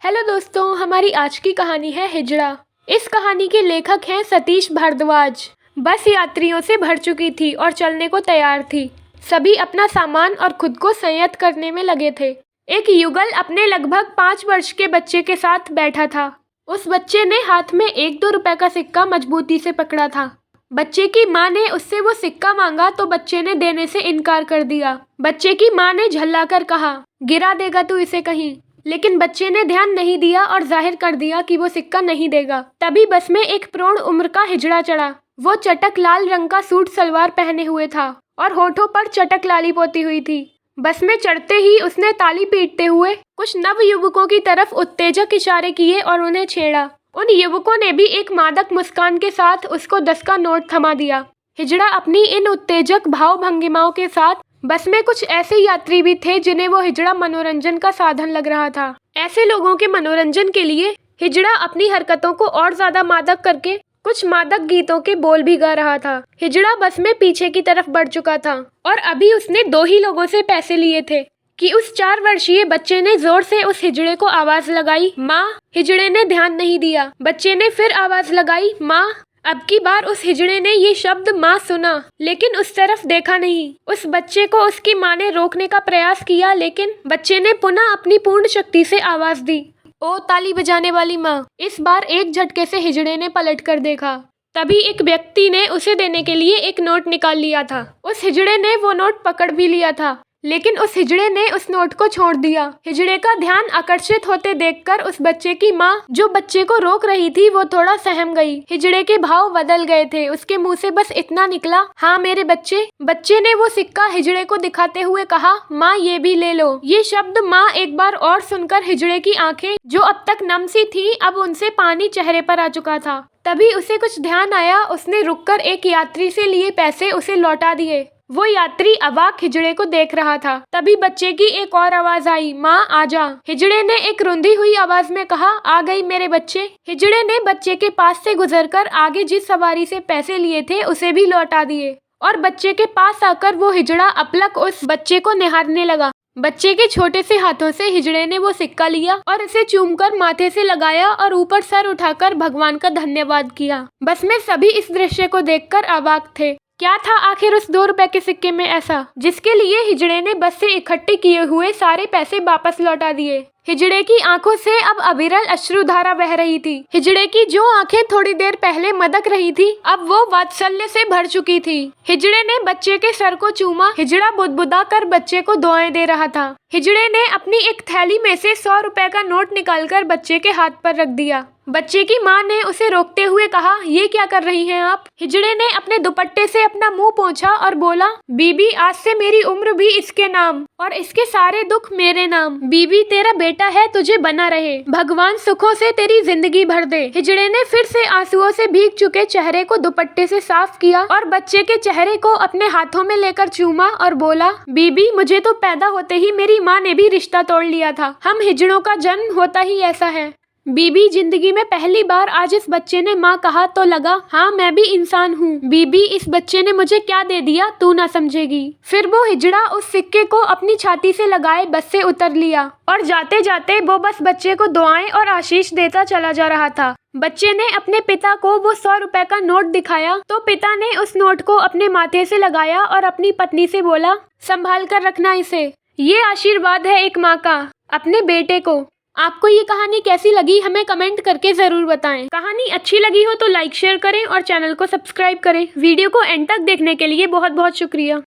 Hello दोस्तों, हमारी आज की कहानी है हिजड़ा। इस कहानी के लेखक हैं सतीश भारद्वाज। बस यात्रियों से भर चुकी थी और चलने को तैयार थी। सभी अपना सामान और खुद को संयत करने में लगे थे। एक युगल अपने लगभग 5 वर्ष के बच्चे के साथ बैठा था। उस बच्चे ने हाथ में 1-2 रुपए का सिक्का मजबूती से पकड़ा था। बच्चे की माँ ने उससे वो सिक्का मांगा तो बच्चे ने देने से इनकार कर दिया। बच्चे की माँ ने झल्लाकर कहा, गिरा देगा तू इसे कहीं। लेकिन बच्चे ने ध्यान नहीं दिया और जाहिर कर दिया कि वो सिक्का नहीं देगा। तभी बस में एक प्रौढ़ उम्र का हिजड़ा चढ़ा। वो चटक लाल रंग का सूट सलवार पहने हुए था और होठों पर चटक लाली पोती हुई थी। बस में चढ़ते ही उसने ताली पीटते हुए कुछ नव युवकों की तरफ उत्तेजक इशारे किए और उन्हें छेड़ा। उन युवकों ने भी एक मादक मुस्कान के साथ उसको 10 का नोट थमा दिया। हिजड़ा अपनी इन उत्तेजक भाव भंगिमाओं के साथ बस में कुछ ऐसे यात्री भी थे जिन्हें वो हिजड़ा मनोरंजन का साधन लग रहा था। ऐसे लोगों के मनोरंजन के लिए हिजड़ा अपनी हरकतों को और ज्यादा मादक करके कुछ मादक गीतों के बोल भी गा रहा था। हिजड़ा बस में पीछे की तरफ बढ़ चुका था और अभी उसने 2 ही लोगों से पैसे लिए थे कि उस 4 वर्षीय बच्चे ने जोर से उस हिजड़े को आवाज लगाई, माँ। हिजड़े ने ध्यान नहीं दिया। बच्चे ने फिर आवाज लगाई, माँ। अब की बार उस हिजड़े ने ये शब्द माँ सुना लेकिन उस तरफ देखा नहीं। उस बच्चे को उसकी माँ ने रोकने का प्रयास किया लेकिन बच्चे ने पुनः अपनी पूर्ण शक्ति से आवाज दी, ओ ताली बजाने वाली माँ। इस बार एक झटके से हिजड़े ने पलट कर देखा। तभी एक व्यक्ति ने उसे देने के लिए एक नोट निकाल लिया था। उस हिजड़े ने वो नोट पकड़ भी लिया था लेकिन उस हिजड़े ने उस नोट को छोड़ दिया। हिजड़े का ध्यान आकर्षित होते देखकर उस बच्चे की माँ जो बच्चे को रोक रही थी वो थोड़ा सहम गई। हिजड़े के भाव बदल गए थे। उसके मुंह से बस इतना निकला, हाँ मेरे बच्चे। बच्चे ने वो सिक्का हिजड़े को दिखाते हुए कहा, माँ ये भी ले लो। ये शब्द माँ एक बार और सुनकर हिजड़े की आंखें जो अब तक नम सी थी अब उनसे पानी चेहरे पर आ चुका था। तभी उसे कुछ ध्यान आया। उसने रुककर एक यात्री से लिए पैसे उसे लौटा दिए। वो यात्री अवाक हिजड़े को देख रहा था। तभी बच्चे की एक और आवाज आई, माँ आजा। हिजड़े ने एक रुंधी हुई आवाज में कहा, आ गई मेरे बच्चे। हिजड़े ने बच्चे के पास से गुजरकर आगे जिस सवारी से पैसे लिए थे उसे भी लौटा दिए और बच्चे के पास आकर वो हिजड़ा अपलक उस बच्चे को निहारने लगा। बच्चे के छोटे से हाथों से हिजड़े ने वो सिक्का लिया और इसे चूमकर माथे से लगाया और ऊपर सर उठाकर भगवान का धन्यवाद किया। बस में सभी इस दृश्य को देखकर अवाक थे। क्या था आखिर उस 2 रुपए के सिक्के में ऐसा जिसके लिए हिजड़े ने बस से इकट्ठे किए हुए सारे पैसे वापस लौटा दिए। हिजड़े की आंखों से अब अविरल अश्रुधारा बह रही थी। हिजड़े की जो आंखें थोड़ी देर पहले मदक रही थी अब वो वात्सल्य से भर चुकी थी। हिजड़े ने बच्चे के सर को चूमा। हिजड़ा बुदबुदा कर बच्चे को दुआएं दे रहा था। हिजड़े ने अपनी एक थैली में से 100 रुपए का नोट निकालकर बच्चे के हाथ पर रख दिया। बच्चे की माँ ने उसे रोकते हुए कहा, ये क्या कर रही हैं आप। हिजड़े ने अपने दुपट्टे से अपना मुंह पोंछा और बोला, बीबी आज से मेरी उम्र भी इसके नाम और इसके सारे दुख मेरे नाम। बीबी तेरा बेटा है, तुझे बना रहे। भगवान सुखों से तेरी जिंदगी भर दे। हिजड़े ने फिर से आंसुओं से भीग चुके चेहरे को दुपट्टे से साफ किया और बच्चे के चेहरे को अपने हाथों में लेकर चूमा और बोला, बीबी मुझे तो पैदा होते ही मेरी माँ ने भी रिश्ता तोड़ लिया था। हम हिजड़ों का जन्म होता ही ऐसा है। बीबी जिंदगी में पहली बार आज इस बच्चे ने माँ कहा तो लगा, हाँ मैं भी इंसान हूँ। बीबी इस बच्चे ने मुझे क्या दे दिया तू ना समझेगी। फिर वो हिजड़ा उस सिक्के को अपनी छाती से लगाए बस से उतर लिया और जाते जाते वो बस बच्चे को दुआएं और आशीष देता चला जा रहा था। बच्चे ने अपने पिता को वो 100 रुपए का नोट दिखाया तो पिता ने उस नोट को अपने माथे से लगाया और अपनी पत्नी से बोला, संभाल कर रखना इसे। ये आशीर्वाद है एक माँ का अपने बेटे को। आपको ये कहानी कैसी लगी हमें कमेंट करके जरूर बताएं। कहानी अच्छी लगी हो तो लाइक शेयर करें और चैनल को सब्सक्राइब करें। वीडियो को एंड तक देखने के लिए बहुत बहुत शुक्रिया।